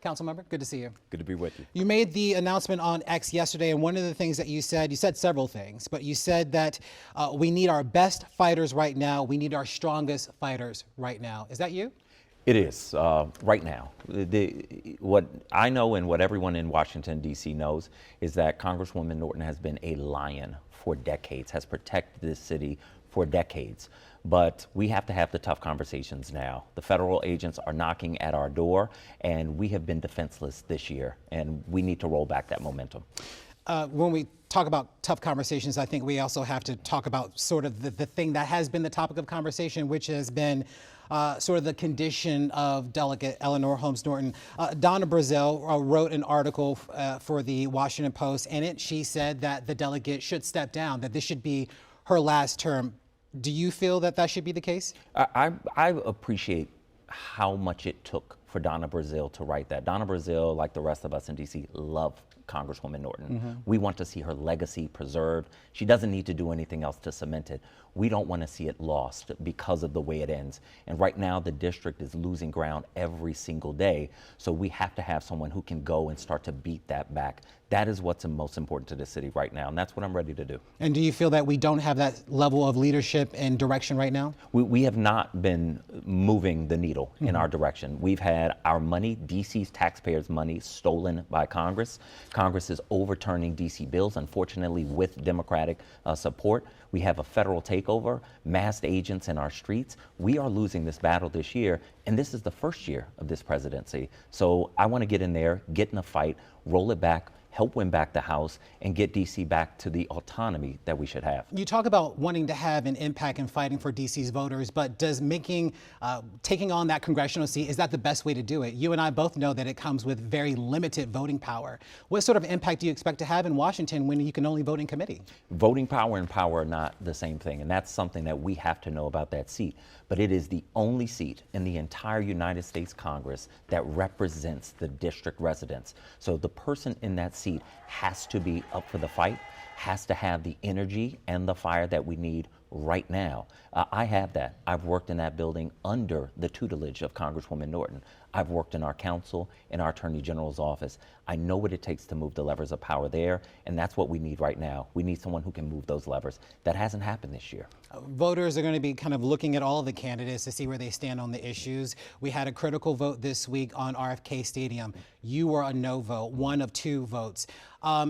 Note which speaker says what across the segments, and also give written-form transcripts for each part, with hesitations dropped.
Speaker 1: Councilmember, good to see you.
Speaker 2: Good to be with you.
Speaker 1: You made the announcement on X yesterday, and one of the things that you said several things, but you said that we need our best fighters right now. We need our strongest fighters right now. Is that you?
Speaker 2: It is, right now. What I know and what everyone in Washington, D.C. knows is that Congresswoman Norton has been a lion for decades, has protected this city for decades. But we have to have the tough conversations now. The federal agents are knocking at our door, and we have been defenseless this year, and we need to roll back that momentum.
Speaker 1: When we talk about tough conversations, I think we also have to talk about sort of the thing that has been the topic of conversation, which has been sort of the condition of Delegate Eleanor Holmes Norton. Donna Brazile wrote an article for the Washington Post, and she said that the delegate should step down, that this should be her last term. Do you feel that that should be the case?
Speaker 2: I appreciate how much it took for Donna Brazile to write that. Donna Brazile, like the rest of us in D.C., love Congresswoman Norton. We want to see her legacy preserved. She doesn't need to do anything else to cement it. We don't want to see it lost because of the way it ends. And right now, the district is losing ground every single day. So we have to have someone who can go and start to beat that back. That is what's most important to the city right now, and that's what I'm ready to do.
Speaker 1: And do you feel that we don't have that level of leadership and direction right now?
Speaker 2: We have not been moving the needle in our direction. We've had our money, DC's taxpayers' money, stolen by Congress. Congress is overturning DC bills, unfortunately, with Democratic support. We have a federal takeover, masked agents in our streets. We are losing this battle this year, and this is the first year of this presidency. So I want to get in there, get in a fight, roll it back, help win back the House, and get D.C. back to the autonomy that we should have.
Speaker 1: You talk about wanting to have an impact and fighting for D.C.'s voters, but does taking on that congressional seat, is that the best way to do it? You and I both know that it comes with very limited voting power. What sort of impact do you expect to have in Washington when you can only vote in committee?
Speaker 2: Voting power and power are not the same thing, and that's something that we have to know about that seat. But it is the only seat in the entire United States Congress that represents the district residents. So the person in that seat has to be up for the fight, has to have the energy and the fire that we need right now. I have that. I've worked in that building under the tutelage of Congresswoman Norton. I've worked in our council, in our Attorney General's office. I know what it takes to move the levers of power there, and that's what we need right now. We need someone who can move those levers. That hasn't happened this year.
Speaker 1: Voters are going to be kind of looking at all of the candidates to see where they stand on the issues. We had a critical vote this week on RFK Stadium. You were a no vote, one of two votes.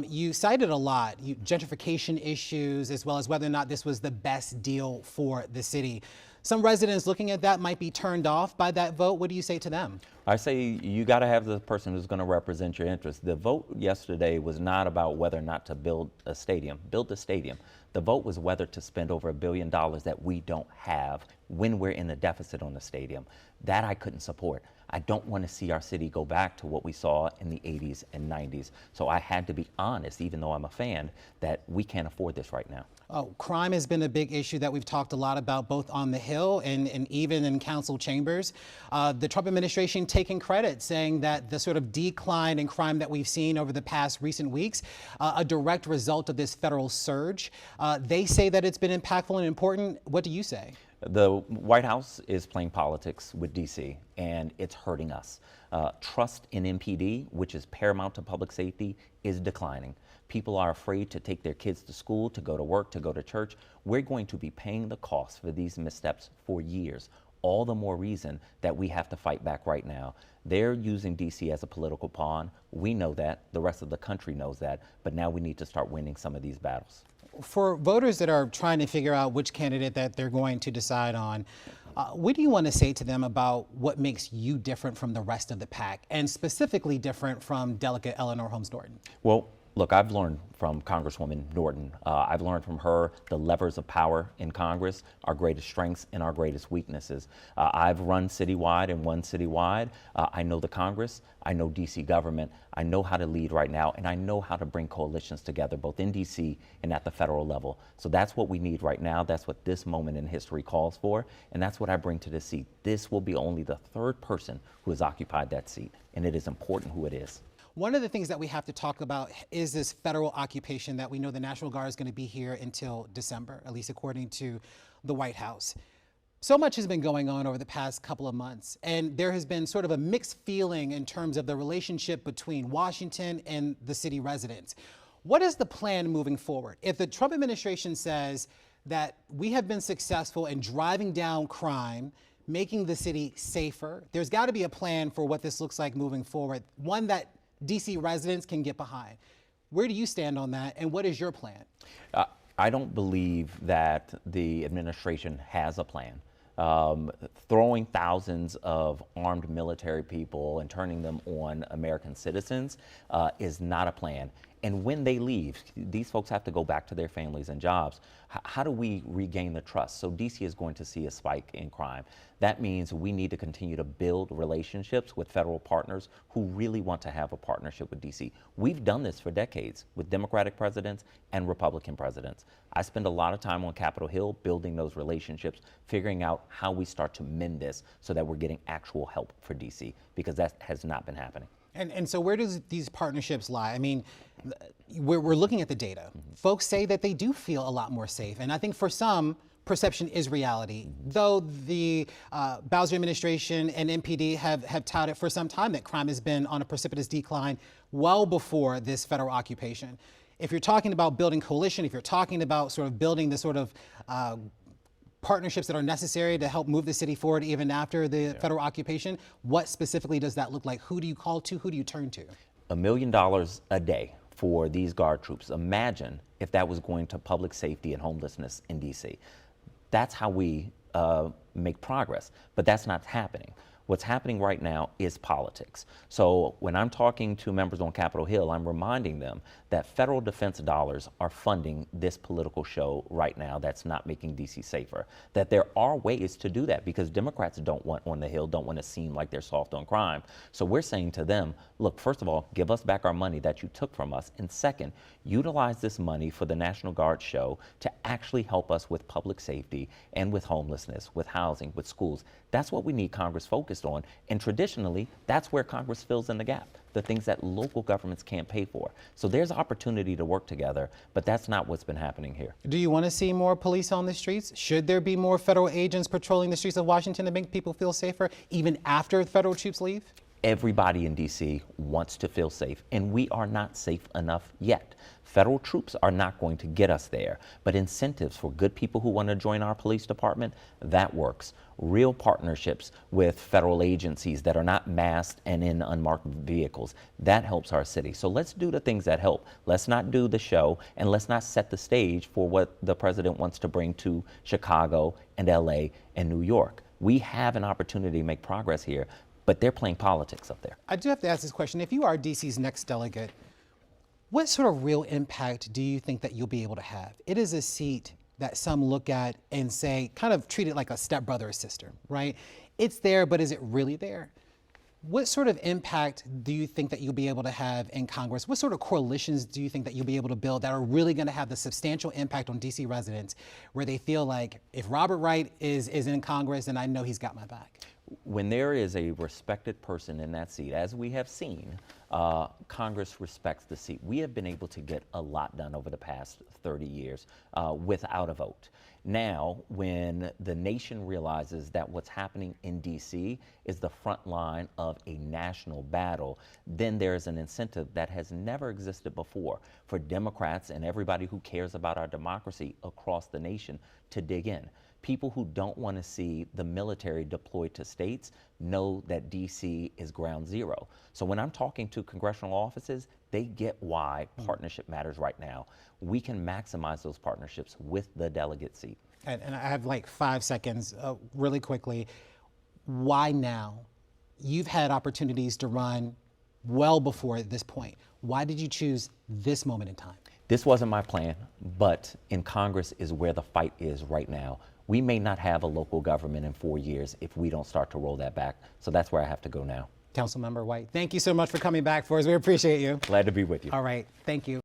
Speaker 1: You cited a lot, gentrification issues, as well as whether or not this was the best deal for the city. Some residents looking at that might be turned off by that vote. What do you say to them?
Speaker 2: I say you got to have the person who's going to represent your interests. The vote yesterday was not about whether or not to build a stadium. Build a stadium. The vote was whether to spend over $1 billion that we don't have when we're in a deficit on the stadium. That I couldn't support. I don't want to see our city go back to what we saw in the 80s and 90s. So I had to be honest, even though I'm a fan, that we can't afford this right now.
Speaker 1: Oh, crime has been a big issue that we've talked a lot about, both on the Hill and even in council chambers. The Trump administration taking credit, saying that the sort of decline in crime that we've seen over the past recent weeks, a direct result of this federal surge. They say that it's been impactful and important. What do you say?
Speaker 2: The White House is playing politics with D.C., and it's hurting us. Trust in MPD, which is paramount to public safety, is declining. People are afraid to take their kids to school, to go to work, to go to church. We're going to be paying the cost for these missteps for years. All the more reason that we have to fight back right now. They're using D.C. as a political pawn. We know that. The rest of the country knows that. But now we need to start winning some of these battles.
Speaker 1: For voters that are trying to figure out which candidate that they're going to decide on, what do you want to say to them about what makes you different from the rest of the pack, and specifically different from Delegate Eleanor Holmes Norton?
Speaker 2: Well, look, I've learned from Congresswoman Norton. I've learned from her the levers of power in Congress, our greatest strengths and our greatest weaknesses. I've run citywide and won citywide. I know the Congress, I know DC government, I know how to lead right now, and I know how to bring coalitions together, both in DC and at the federal level. So that's what we need right now. That's what this moment in history calls for, and that's what I bring to the seat. This will be only the third person who has occupied that seat, and it is important who it is.
Speaker 1: One of the things that we have to talk about is this federal occupation that we know the National Guard is going to be here until December, at least according to the White House. So much has been going on over the past couple of months, and there has been sort of a mixed feeling in terms of the relationship between Washington and the city residents. What is the plan moving forward? If the Trump administration says that we have been successful in driving down crime, making the city safer, there's got to be a plan for what this looks like moving forward, one that DC residents can get behind. Where do you stand on that, and what is your plan?
Speaker 2: I don't believe that the administration has a plan. Throwing thousands of armed military people and turning them on American citizens is not a plan. And when they leave, these folks have to go back to their families and jobs. How do we regain the trust? So DC is going to see a spike in crime. That means we need to continue to build relationships with federal partners who really want to have a partnership with DC. We've done this for decades with Democratic presidents and Republican presidents. I spend a lot of time on Capitol Hill building those relationships, figuring out how we start to mend this so that we're getting actual help for DC, because that has not been happening.
Speaker 1: And so where does these partnerships lie? I mean, we're looking at the data. Folks say that they do feel a lot more safe. And I think for some, perception is reality. Though the Bowser administration and MPD have touted for some time that crime has been on a precipitous decline well before this federal occupation. If you're talking about building coalition, if you're talking about sort of building the sort of partnerships that are necessary to help move the city forward even after the federal occupation, what specifically does that look like? Who do you call to? Who do you turn to?
Speaker 2: $1 million a day for these guard troops. Imagine if that was going to public safety and homelessness in DC. That's how we make progress, but that's not happening. What's happening right now is politics. So when I'm talking to members on Capitol Hill, I'm reminding them that federal defense dollars are funding this political show right now that's not making DC safer. That there are ways to do that, because Democrats don't want on the Hill, don't want to seem like they're soft on crime. So we're saying to them, look, first of all, give us back our money that you took from us. And second, utilize this money for the National Guard show to actually help us with public safety and with homelessness, with housing, with schools. That's what we need Congress focused on. And traditionally, that's where Congress fills in the gap, the things that local governments can't pay for. So there's opportunity to work together, but that's not what's been happening here.
Speaker 1: Do you want to see more police on the streets? Should there be more federal agents patrolling the streets of Washington to make people feel safer, even after federal troops leave?
Speaker 2: Everybody in DC wants to feel safe, and we are not safe enough yet. Federal troops are not going to get us there, but incentives for good people who want to join our police department, that works. Real partnerships with federal agencies that are not masked and in unmarked vehicles, that helps our city. So let's do the things that help. Let's not do the show, and let's not set the stage for what the president wants to bring to Chicago and LA and New York. We have an opportunity to make progress here, but they're playing politics up there.
Speaker 1: I do have to ask this question. If you are DC's next delegate, what sort of real impact do you think that you'll be able to have? It is a seat that some look at and say, kind of treat it like a stepbrother or sister, right? It's there, but is it really there? What sort of impact do you think that you'll be able to have in Congress? What sort of coalitions do you think that you'll be able to build that are really going to have the substantial impact on DC residents, where they feel like if Robert Wright is in Congress, then I know he's got my back?
Speaker 2: When there is a respected person in that seat, as we have seen, Congress respects the seat. We have been able to get a lot done over the past 30 years without a vote. Now, when the nation realizes that what's happening in DC is the front line of a national battle, then there's an incentive that has never existed before for Democrats and everybody who cares about our democracy across the nation to dig in. People who don't want to see the military deployed to states know that DC is ground zero. So when I'm talking to congressional offices, they get why partnership matters right now. We can maximize those partnerships with the delegate seat.
Speaker 1: And I have like 5 seconds, really quickly. Why now? You've had opportunities to run well before this point. Why did you choose this moment in time?
Speaker 2: This wasn't my plan, but in Congress is where the fight is right now. We may not have a local government in 4 years if we don't start to roll that back. So that's where I have to go now.
Speaker 1: Councilmember White, thank you so much for coming back for us. We appreciate you.
Speaker 2: Glad to be with you.
Speaker 1: All right, thank you.